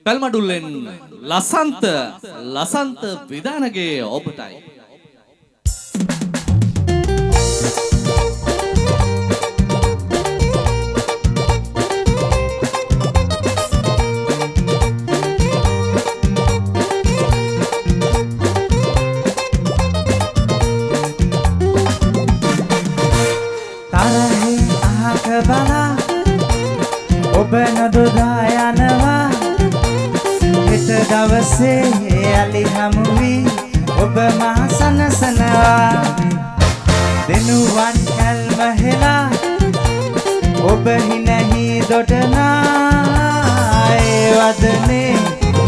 පැල්මඩුල්ලෙන් Lasantha විදානගේ ඔබටයි. bala ඔබ නොදොදා යනවා හිත දවසේ යලි හමු වී ඔබ මා සනසනවා දෙනුවන් කල්ම හෙලා ඔබ හිනහි දොටනා ඒ වදනේ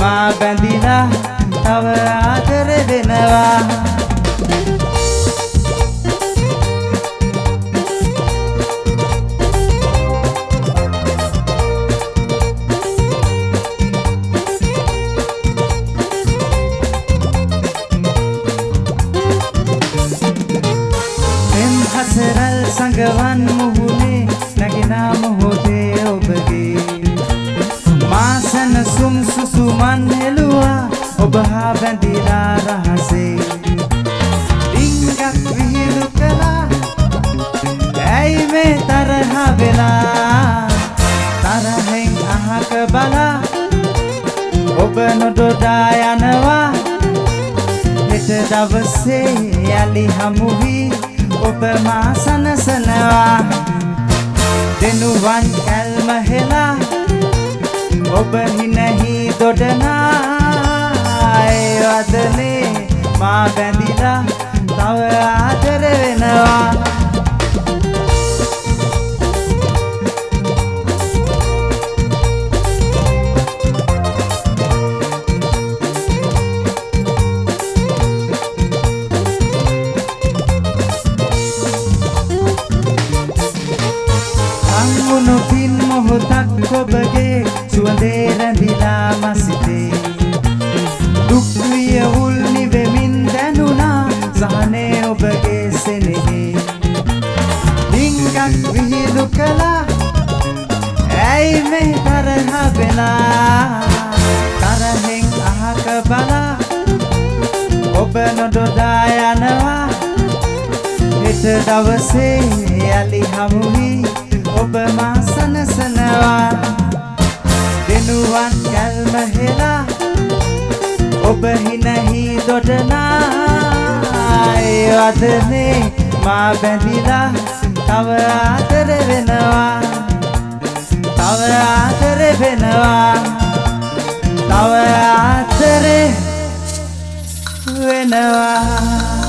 මා බැඳිලා තව ආදර දෙනවා හසරල් සංගවන් මුහුණේ නැගිනා මොහොතේ ඔබගේ මාසන සුම් සුසුමන් හෙළුවා ඔබ හා බැඳිලා රහසේ ඩිංගක් විහිළු කළා ඇයි මේ තරහ වෙලා තරහෙන් අහක බලා ඔබ නොදොඩා යනවා හෙට දවසේ යලි හමු වී ඔබ මා සනසනවා දෙනුවන් කල්ම හෙලා ඔබ හිනහි දොඩනා ඒ වදනේ මා බැඳිලා තව ආදර වෙනවා පින් මොහොතක් ඔබගේ සුවඳේ රැඳිලා මසිතේ දුක් විය උල් නිවෙමින් දැනුණා සහනේ ඔබගේ සෙනෙහි ඩිංගක් විහිළු කළා ඇයි මේ තරහ වෙලා තරහෙන් අහක බලා ඔබ නොදොඩා යනවා හෙට දවසේ යලි හමු වී ඔබ මා සනසනවා දෙනුවන් කල්ම හෙලා ඔබ හිනහි දොඩනා ඒ වදනේ මා බැඳිලා තව ආදර වෙනවා තව ආදර වෙනවා තව ආදර වෙනවා